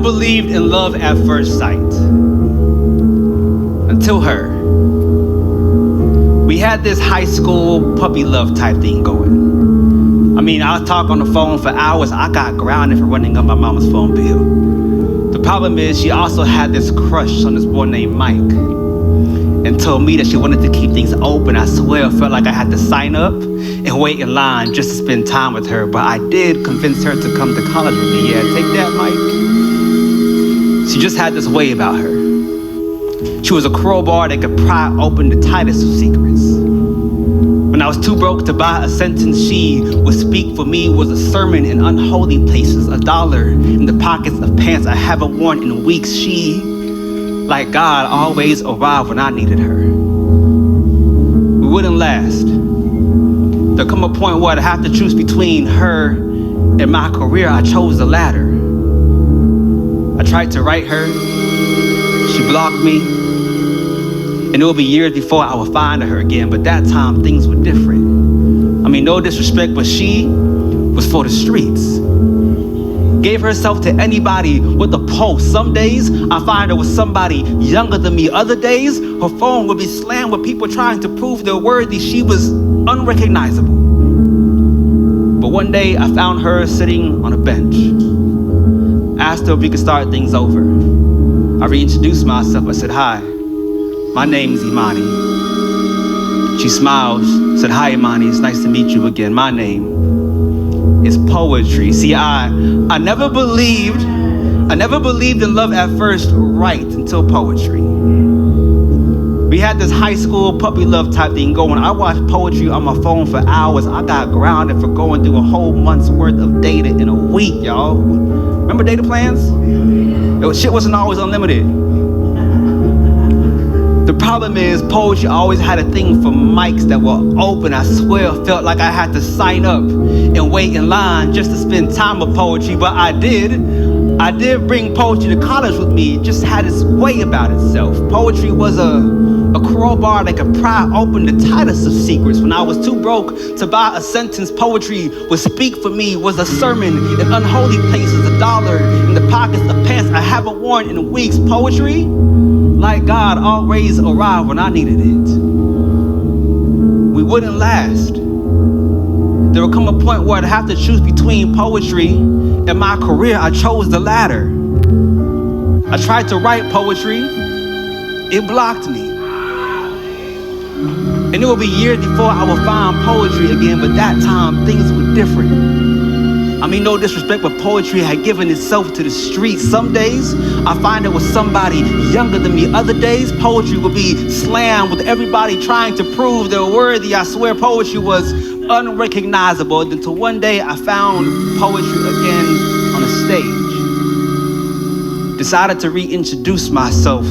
believed in love at first sight. Until her. We had this high school puppy love type thing going. I mean, I'll talk on the phone for hours. I got grounded for running up my mama's phone bill. The problem is she also had this crush on this boy named Mike and told me that she wanted to keep things open. I swear, I felt like I had to sign up and wait in line just to spend time with her. But I did convince her to come to college with me. Yeah, take that, Mike. She just had this way about her. She was a crowbar that could pry open the tightest of secrets. When I was too broke to buy a sentence, she would speak for me was a sermon in unholy places, $1 in the pockets of pants I haven't worn in weeks. She, like God, always arrived when I needed her. We wouldn't last. There'd come a point where I'd have to choose between her and my career. I chose the latter. I tried to write her. She blocked me. And it would be years before I would find her again, but that time things were different. I mean, no disrespect, but she was for the streets. Gave herself to anybody with a pulse. Some days I find her with somebody younger than me. Other days her phone would be slammed with people trying to prove they're worthy. She was unrecognizable. But one day I found her sitting on a bench. Asked her if we could start things over. I reintroduced myself. I said, "Hi, my name's Imani." She smiled, said, "Hi, Imani, it's nice to meet you again. My name is Poetry." See, I never believed in love at first right until poetry. We had this high school puppy love type thing going. I watched Poetry on my phone for hours. I got grounded for going through a whole month's worth of data in a week, y'all. Remember data plans? Shit wasn't always unlimited. The problem is, Poetry always had a thing for mics that were open. I swear, I felt like I had to sign up and wait in line just to spend time with Poetry, but I did bring Poetry to college with me. It just had its way about itself. Poetry was a crowbar that could pry open the tightest of secrets. When I was too broke to buy a sentence, Poetry would speak for me, was a sermon in unholy places, $1 in the pockets of pants I haven't worn in weeks. Poetry, like God, always arrived when I needed it. We wouldn't last. There would come a point where I'd have to choose between poetry and my career. I chose the latter. I tried to write poetry. It blocked me. And it would be years before I would find poetry again, but that time things were different. I mean, no disrespect, but poetry had given itself to the streets. Some days I find it was somebody younger than me. Other days, poetry would be slammed with everybody trying to prove they're worthy. I swear poetry was unrecognizable until one day I found poetry again on a stage. Decided to reintroduce myself.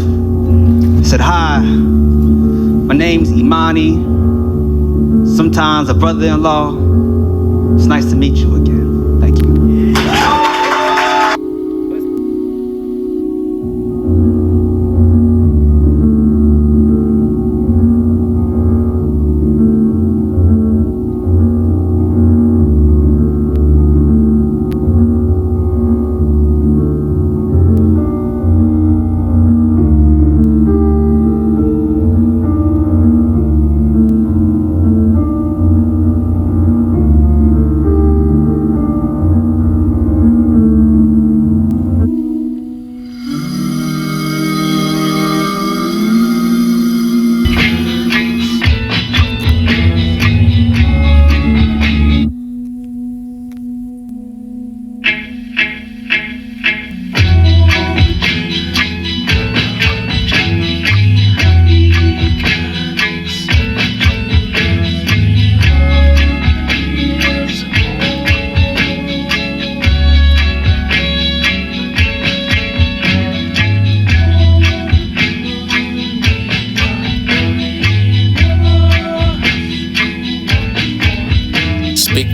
Said, "Hi, my name's Imani. Sometimes a brother-in-law. It's nice to meet you again." Thank you.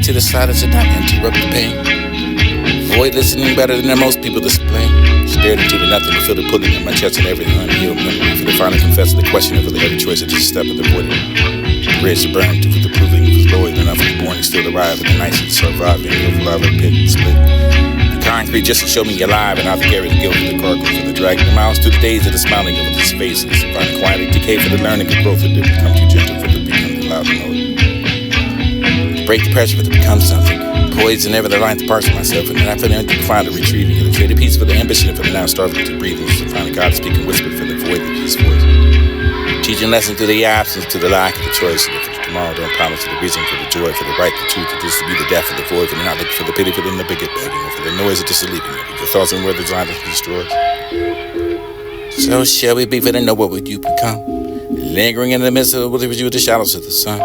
To the silence and not interrupt the pain. Avoid listening better than most people display. Stared into the nothing, feel the pulling in my chest and every unhealed memory. For the final confess the question of really every choice I just step at the void. Bridge to burn to the proving of his loyal enough to be born and still arrive in the nights of surviving. You'll arrive at pit split. concrete just to show me you're alive, and I'll carry the guilt of the cargo for the dragging the miles through the days of the smiling of his faces. If I quietly decay for the learning and growth, it did become too gentle for the become too loud and note. Break the pressure for it to become something. Poised and never the line to parts of myself, and then I feel empty to find a retrieving it. Trade a piece for the ambition and for the now starving to breathe, and to find a God speaking whisper for the void of his voice. Teaching lessons to the absence, to the lack of the choice, and for the tomorrow don't promise to the reason, for the joy, for the right, the truth, just to be the death of the void, for the not looking for the pity, for the bigot begging, and for the noise of just leaving it. Your thoughts and words designed to destroy. So shall we be for to know what would you become? Lingering in the midst of what was you the shadows of the sun.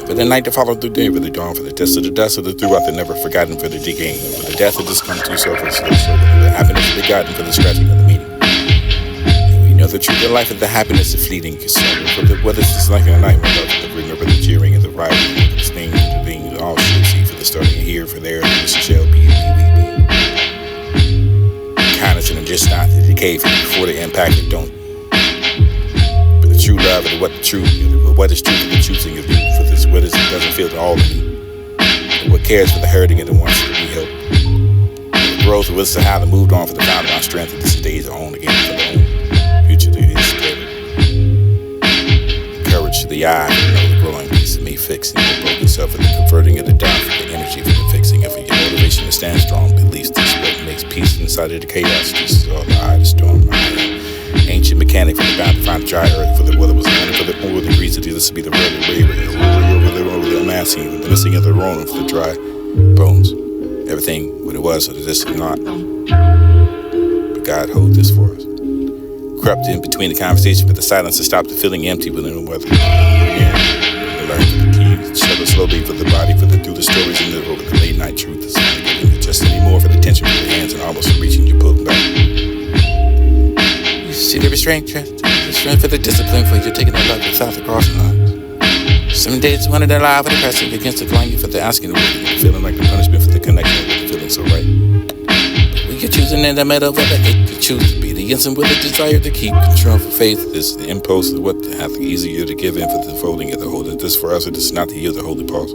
For the night to follow through day, for the dawn, for the test of the dust of the throughout the never forgotten, for the decaying, for the death of this come too so for the slow, for the happiness of the garden, for the scratching of the meaning. And we know the truth of life is the happiness of fleeting, for the weather's just like a nightmare, for the remember the jeering and the rival, for the sting, the thing, all should see, for the starting here, for there, and this shall be, kindness and just not the decay, for before the impact it don't. But the true love and what the truth, what is truth and the choosing of you, for this what is it doesn't feel to all of me. And what cares for the hurting and the ones that we help. The growth of what's the how to moved on for the found our strength and this day's own again for the own future to his spirit. Courage to the eye, you know the growing piece of me fixing the broken self and the converting of the doubt for the energy for the fixing of your motivation to stand strong. At least this is what makes peace inside of the chaos. This is all the eye, the storm, ancient mechanic from the bound to find the dry earth, for the weather was under, for the more degrees that this to be the real over the massing, the missing of the roan for the dry bones. Everything what it was, or this is not. But God hold this for us. Crept in between the conversation for the silence to stop the feeling empty within the weather. Learn the key, shudder slowly for the body, for the through the stories and the over the late night truth. It's not giving it just anymore for the tension with the hands and almost reaching your pulling back. See the restraint, the strength for the discipline for you taking the love without the crossing lines. Some days wanted to lie for the pressing against the clanging for the asking the feeling like the punishment for the connection with the feeling so right. But we are choosing in the middle with the hate to choose to be the instant with the desire to keep control for faith. This is the impulse of what to have the easier to give in for the folding of the whole. Is this for us or this is not to yield the holy pause?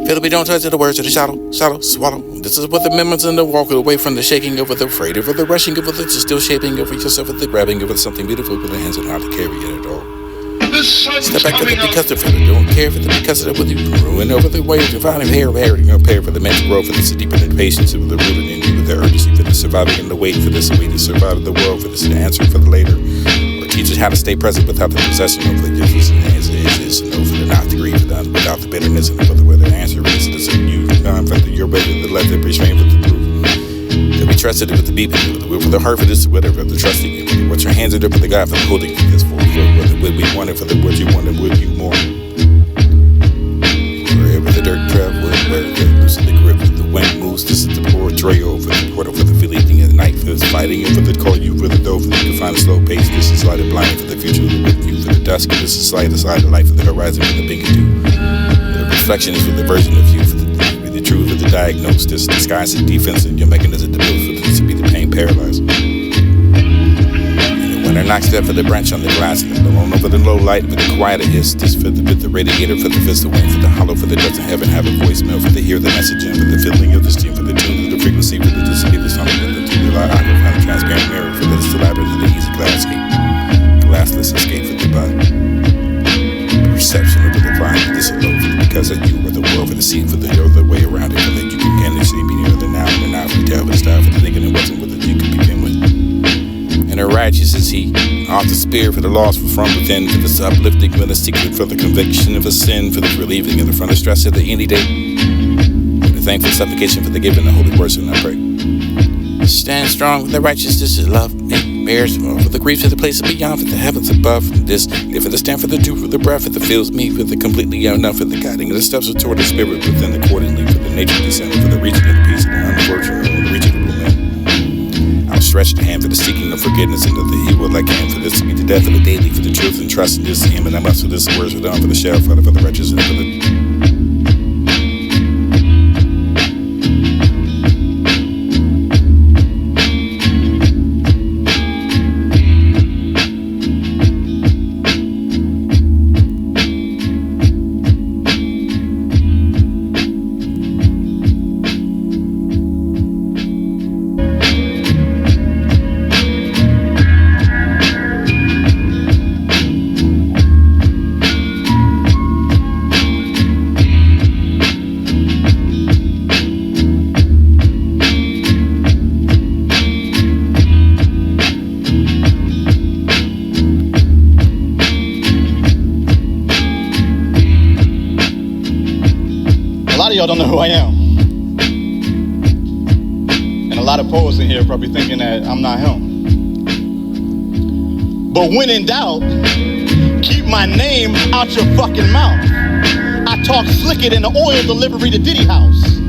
Feel we don't touch the words of the shadow, swallow. This is what the memories in the walk away from the shaking over the afraid over the rushing over the still shaping over yourself with the grabbing over something beautiful with the hands and how to carry it at all. Step back to the because of it. Don't care for the because of it with you. Ruin over the way to find him here, prepare for the mental growth for this deeper than patience with the rooted in you with the urgency for the surviving and the wait for this way to survive the world for this the answer for the later. Or teach us how to stay present without the possession of the gifts and is and over the not to grieve for the without the bitterness and for the whether the answer is this and you for the your way to let the restraint for the proof. That we trusted it with the beeping, with the will for the heart for this, whatever the trusting it, for what your hands are there for the God for the holding for this for the what we wanted for the what you wanted, would you more. Wherever the dirt travel, where the loosen the grip of the wind moves, this is the portrayal for the portal for the feeling at night for this fighting and for the call you for the dough for the to find a slow pace. This is light and blind for the future with you for the dusk. This is light aside the light for the horizon for the big and do. The reflection is for the version of you for the truth of the diagnosis, this disguise and defense and your mechanism to build for this to be the pain paralyzed. And the winter knocks there for the branch on the glass, and alone over the low light with the quieter hiss, this for the radiator for the fist, the wind for the hollow for the doesn't heaven have a voicemail for the hear the message and for the feeling of the steam for the tune of the frequency for the just be the song for the to the light I can find a transparent mirror for this elaborate to the easy glass escape, glassless escape for the body. Perception of the divine, this alone for the because of you or the world for the scene for the other way around it, for that you can see me near the now and the now for the tell for the style for the thinking it wasn't what the you could begin with. And the righteous is he, off the spirit for the lost from within, for this uplifting for the secret for the conviction of a sin, for the relieving of the front of stress of the any day, for the thankful supplication for the giving the holy words and I pray. Stand strong with the righteousness of love. Bears for the griefs of the places beyond, for the heavens above. This, for the stand for the dew, for the breath, for the fills me, for the completely enough, for the guiding of the steps toward the spirit within accordingly, for the nature of the center, for the reaching of the peace of the unfortunate, for the reaching of the man. Outstretched the hand for the seeking of forgiveness and of the he would like him for this to be the death of the daily, for the truth and trust in this him, and I must for this words for done for the shell, for the wretches and for the of y'all don't know who I am. And a lot of poets in here are probably thinking that I'm not him. But when in doubt, keep my name out your fucking mouth. I talk slicker than the oil delivery to Diddy House.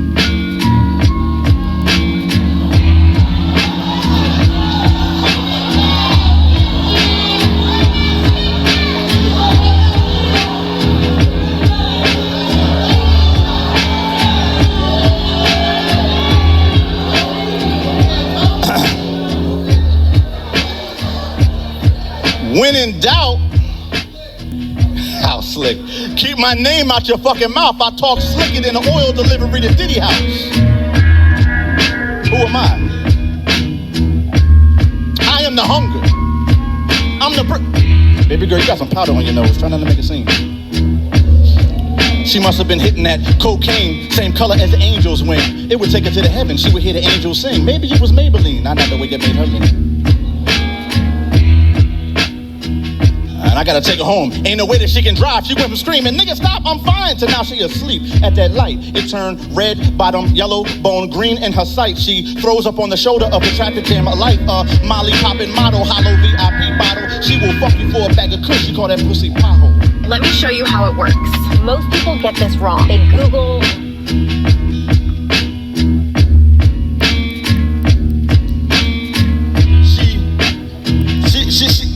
When in doubt, how slick. Keep my name out your fucking mouth. I talk slicker than the oil delivery to Diddy House. Who am I? I am the hunger. I'm the Baby girl, you got some powder on your nose. Try not to make a scene. She must have been hitting that cocaine, same color as the angel's wing. It would take her to the heaven. She would hear the angels sing. Maybe it was Maybelline. Not the way that made her lean. And I gotta take her home. Ain't no way that she can drive. She went from screaming, nigga, stop, I'm fine, to now she asleep at that light. It turned red, bottom, yellow, bone, green in her sight. She throws up on the shoulder of the traffic jam, like a Molly poppin' model, hollow VIP bottle. She will fuck you for a bag of kush. She call that pussy pothole. Let me show you how it works. Most people get this wrong. They Google.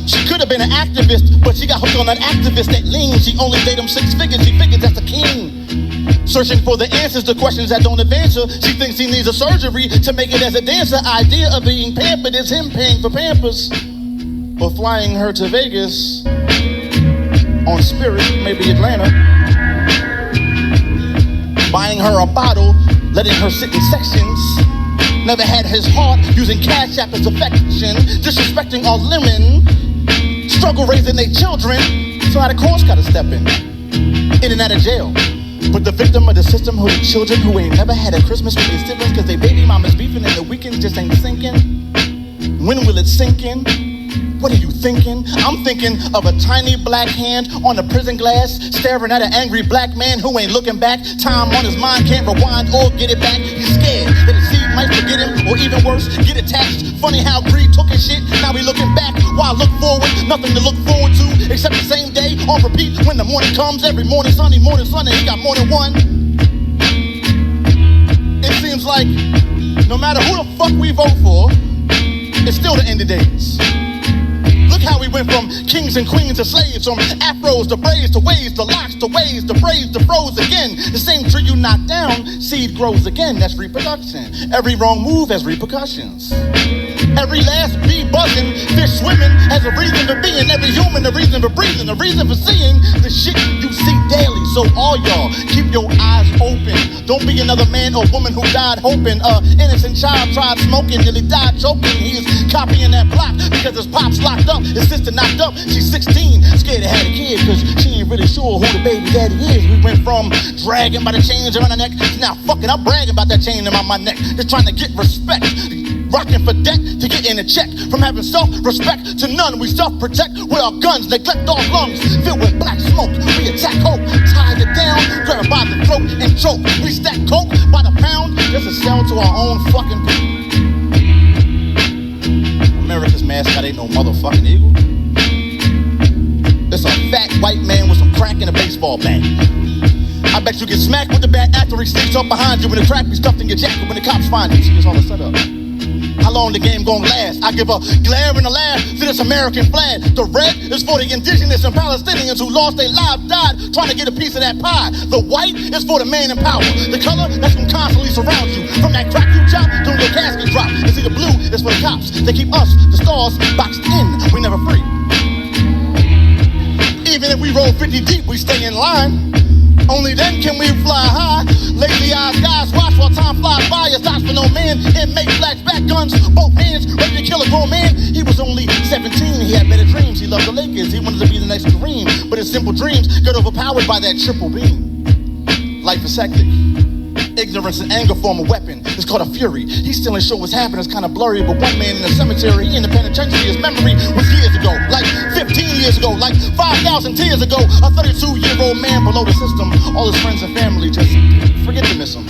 She could have been an activist, but she got hooked on an activist that lean. She only paid him 6 figures. She figures that's a king. Searching for the answers to questions that don't advance her. She thinks he needs a surgery to make it as a dancer. Idea of being pampered is him paying for Pampers, or flying her to Vegas on Spirit, maybe Atlanta, buying her a bottle, letting her sit in sections. Never had his heart, using Cash App as affection, disrespecting all women, struggle raising their children, so how the courts gotta step in and out of jail. But the victim of the system, who the children who ain't never had a Christmas with their siblings, cause they baby mama's beefing and the weekends just ain't sinking. When will it sink in? What are you thinking? I'm thinking of a tiny black hand on the prison glass, staring at an angry black man who ain't looking back. Time on his mind, can't rewind or get it back. He's scared that his seed might forget him, or even worse, get attached. Funny how greed took his shit, now we looking back. While I look forward, nothing to look forward to, except the same day on repeat. When the morning comes, every morning sunny, he got more than one. It seems like no matter who the fuck we vote for, it's still the end of days. Look how we went from kings and queens to slaves, from afros to braids to waves to locks to waves to braids to froze again. The same tree you knock down, seed grows again. That's reproduction. Every wrong move has repercussions. Every last bee buzzing, fish swimming has a reason for being. Every human a reason for breathing, a reason for seeing the shit you see daily. So all y'all, keep your eyes open. Don't be another man or woman who died hoping. Innocent child tried smoking, nearly died choking. He is copying that block because his pop's locked up, his sister knocked up. She's 16, scared to have a kid because she ain't really sure who the baby daddy is. We went from dragging by the chains around her neck to now fucking I'm bragging about that chain around my neck. Just trying to get respect. Rocking for debt to get in a check. From having self-respect to none, we self-protect with our guns. Neglect our lungs filled with black smoke. We attack hope, tie it down, grab it by the throat and choke. We stack coke by the pound just to sell to our own fucking people. America's mascot ain't no motherfucking eagle. It's a fat white man with some crack and a baseball bat. I bet you get smacked with the bat after he sneaks up behind you, and the crack be stuffed in your jacket when the cops find you. See, it's all a setup. How long the game gon' last? I give a glare and a laugh to this American flag. The red is for the indigenous and Palestinians who lost their lives, died trying to get a piece of that pie. The white is for the man in power. The color that's gonna constantly surround you. From that crack you chop to your casket drop. And see, the blue is for the cops. They keep us, the stars, boxed in. We never free. Even if we roll 50 deep, we stay in line. Only then can we fly high. Lazy eyes guys watch while time flies by. It's not for no man. Inmate flashback guns, both hands ready to kill a grown man. He was only 17. He had better dreams. He loved the Lakers. He wanted to be the next Kareem. But his simple dreams got overpowered by that triple beam. Life is hectic. Ignorance and anger form a weapon. It's called a fury. He still ain't sure what's happening. It's kind of blurry, but one man in the cemetery, he in the penitentiary, his memory was years ago, like 15 years ago, like 5,000 tears ago. A 32-year-old man below the system. All his friends and family just forget to miss him.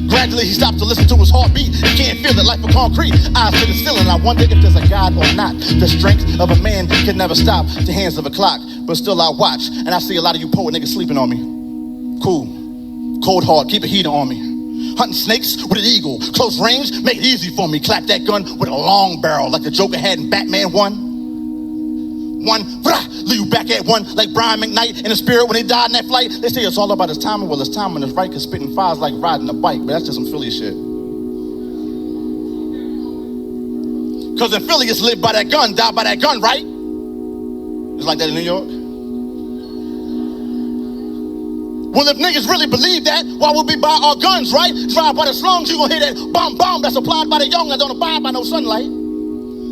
Gradually, he stopped to listen to his heartbeat. He can't feel the life of concrete. Eyes to the ceiling. I wonder if there's a God or not. The strength of a man can never stop the hands of a clock. But still, I watch, and I see a lot of you poet niggas sleeping on me. Cool. Cold hard. Keep a heater on me. Hunting snakes with an eagle. Close range, make it easy for me. Clap that gun with a long barrel like the Joker had in Batman 1. Leave you back at one like Brian McKnight in the spirit when he died in that flight. They say it's all about his timing. Well, his timing is right, because spitting fire's like riding a bike, but that's just some Philly shit. Because in Philly, it's lived by that gun, died by that gun, right? It's like that in New York. Well, if niggas really believe that, why would we buy our guns, right? Drive by the slums, you gonna hear that bomb bomb that's applied by the young that don't abide by no sunlight.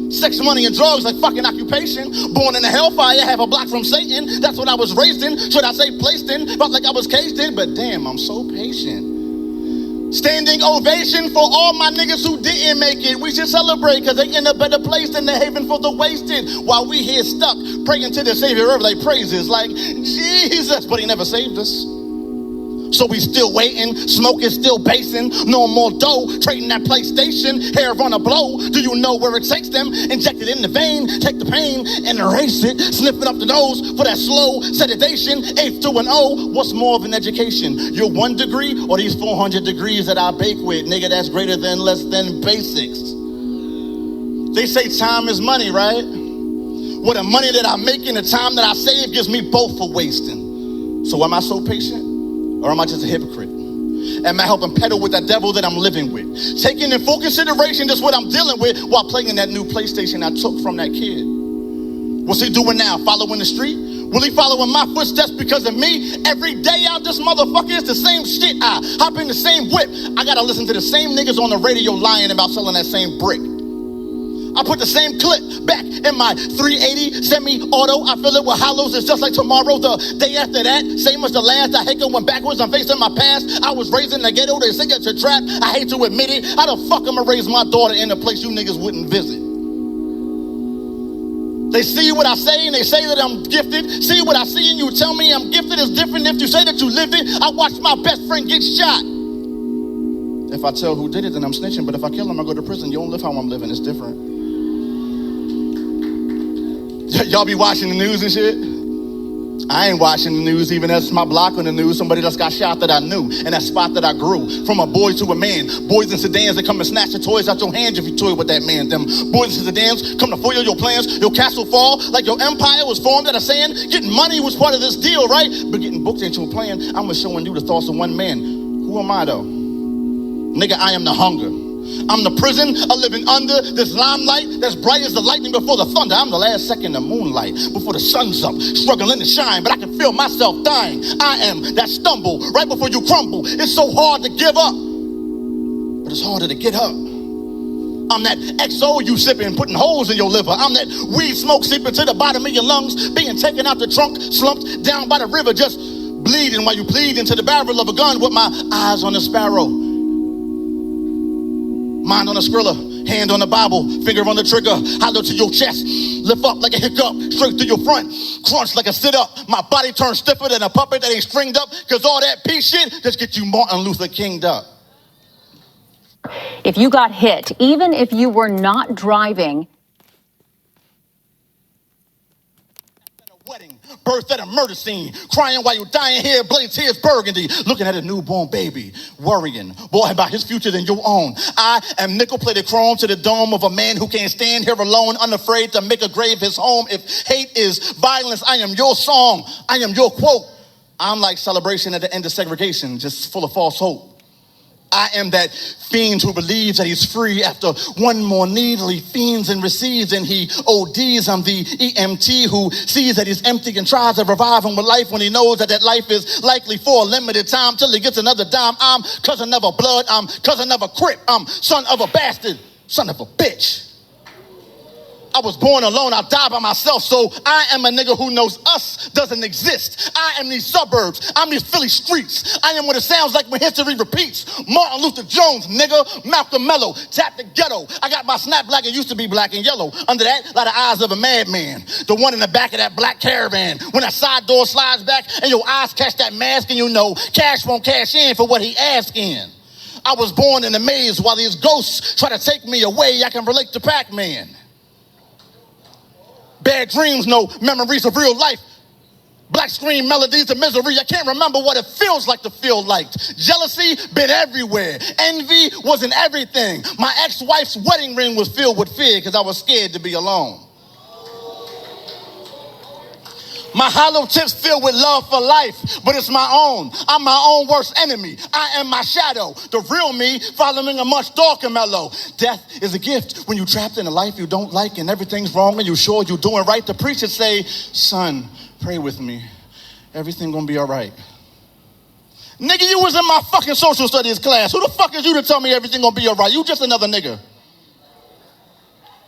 Sex, money, and drugs like fucking occupation. Born in a hellfire, half a block from Satan. That's what I was raised in. Should I say placed in? Felt like I was caged in, but damn, I'm so patient. Standing ovation for all my niggas who didn't make it. We should celebrate, because they in a better place than the haven for the wasted. While we here stuck, praying to the Savior of their praises. Like, Jesus, but he never saved us. So we still waiting, smoking, still basing, no more dough, trading that PlayStation, hair on a blow. Do you know where it takes them? Inject it in the vein, take the pain and erase it, sniff it up the nose for that slow sedation, 8th to an O. What's more of an education? Your 1 degree or these 400 degrees that I bake with? Nigga, that's greater than less than basics. They say time is money, right? Well, the money that I make and the time that I save gives me both for wasting. So am I so patient? Or am I just a hypocrite? Am I helping peddle with that devil that I'm living with? Taking in full consideration just what I'm dealing with while playing that new PlayStation I took from that kid. What's he doing now? Following the street? Will he follow in my footsteps because of me? Every day out this motherfucker is the same shit. I hop in the same whip. I gotta listen to the same niggas on the radio lying about selling that same brick. I put the same clip back in my 380 semi-auto. I fill it with hollows. It's just like tomorrow, the day after that. Same as the last. I hate going backwards. I'm facing my past. I was raised in the ghetto. They say it's a trap. I hate to admit it. How the fuck am I raise my daughter in a place you niggas wouldn't visit? They see what I say and they say that I'm gifted. See what I see and you tell me I'm gifted. It's different if you say that you live it. I watched my best friend get shot. If I tell who did it, then I'm snitching. But if I kill him, I go to prison. You don't live how I'm living. It's different. Y'all be watching the news and shit? I ain't watching the news, even as my block on the news, somebody just got shot that I knew, in that spot that I grew. From a boy to a man, boys in sedans that come and snatch your toys out your hands if you toy with that man. Them boys in sedans come to foil your plans, your castle fall, like your empire was formed out of sand. Getting money was part of this deal, right? But getting booked ain't your plan. I'm just showing you the thoughts of one man. Who am I though? Nigga, I am the hunger. I'm the prison of living under this limelight that's bright as the lightning before the thunder. I'm the last second of moonlight before the sun's up, struggling to shine, but I can feel myself dying. I am that stumble right before you crumble. It's so hard to give up, but it's harder to get up. I'm that XO you sipping, putting holes in your liver. I'm that weed smoke seeping to the bottom of your lungs, being taken out the trunk, slumped down by the river, just bleeding while you bleed into the barrel of a gun with my eyes on the sparrow. Mind on the skrilla, hand on the Bible, finger on the trigger, hollow to your chest, lift up like a hiccup, straight to your front, crunch like a sit-up. My body turns stiffer than a puppet that ain't stringed up, because all that peace shit just get you Martin Luther King'd up. If you got hit, even if you were not driving, Wedding, birth at a murder scene, crying while you're dying here, blade tears burgundy, looking at a newborn baby, worrying, boy, about his future than your own. I am nickel-plated chrome to the dome of a man who can't stand here alone, unafraid to make a grave his home. If hate is violence, I am your song, I am your quote. I'm like celebration at the end of segregation, just full of false hope. I am that fiend who believes that he's free after one more needle. He fiends and receives and he ODs. I'm the EMT who sees that he's empty and tries to revive him with life when he knows that that life is likely for a limited time till he gets another dime. I'm cousin of a blood. I'm cousin of a crip. I'm son of a bastard. Son of a bitch. I was born alone, I'll die by myself. So I am a nigga who knows us doesn't exist. I am these suburbs, I'm these Philly streets. I am what it sounds like when history repeats. Martin Luther Jones, nigga, Malcolm Mello, tap the ghetto. I got my snap black, it used to be black and yellow. Under that, like the eyes of a madman. The one in the back of that black Caravan. When that side door slides back and your eyes catch that mask and you know cash won't cash in for what he asking. I was born in a maze while these ghosts try to take me away. I can relate to Pac-Man. Bad dreams, no memories of real life. Black screen melodies of misery. I can't remember what it feels like to feel liked. Jealousy been everywhere. Envy was in everything. My ex-wife's wedding ring was filled with fear because I was scared to be alone. My hollow tips filled with love for life, but it's my own. I'm my own worst enemy. I am my shadow. The real me following a much darker mellow. Death is a gift when you're trapped in a life you don't like and everything's wrong and you're sure you're doing right. The preacher say, son, pray with me. Everything gonna be all right. Nigga, you was in my fucking social studies class. Who the fuck is you to tell me everything gonna be all right? You just another nigga.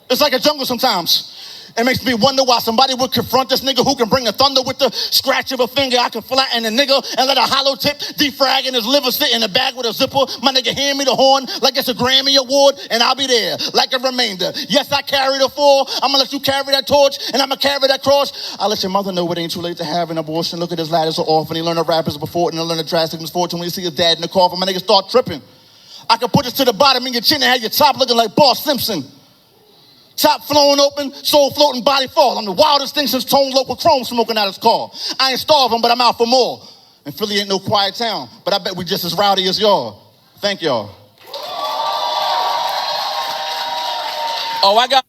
It's like a jungle sometimes. It makes me wonder why somebody would confront this nigga who can bring the thunder with the scratch of a finger. I can flatten a nigga and let a hollow tip defrag in his liver sit in a bag with a zipper. My nigga hand me the horn like it's a Grammy award and I'll be there like a remainder. Yes, I carry the fall. I'm gonna let you carry that torch and I'm gonna carry that cross. I'll let your mother know it ain't too late to have an abortion. Look at his ladders so often. He learned the rappers before and he learned the drastic misfortune when he see his dad in the coffin. My nigga start tripping. I can put this to the bottom in your chin and have your top looking like Boss Simpson. Top flowing open, soul floating, body fall. I'm the wildest thing since Tone Loc with Chrome smoking out his car. I ain't starving, but I'm out for more. And Philly ain't no quiet town, but I bet we just as rowdy as y'all. Thank y'all. Oh, I got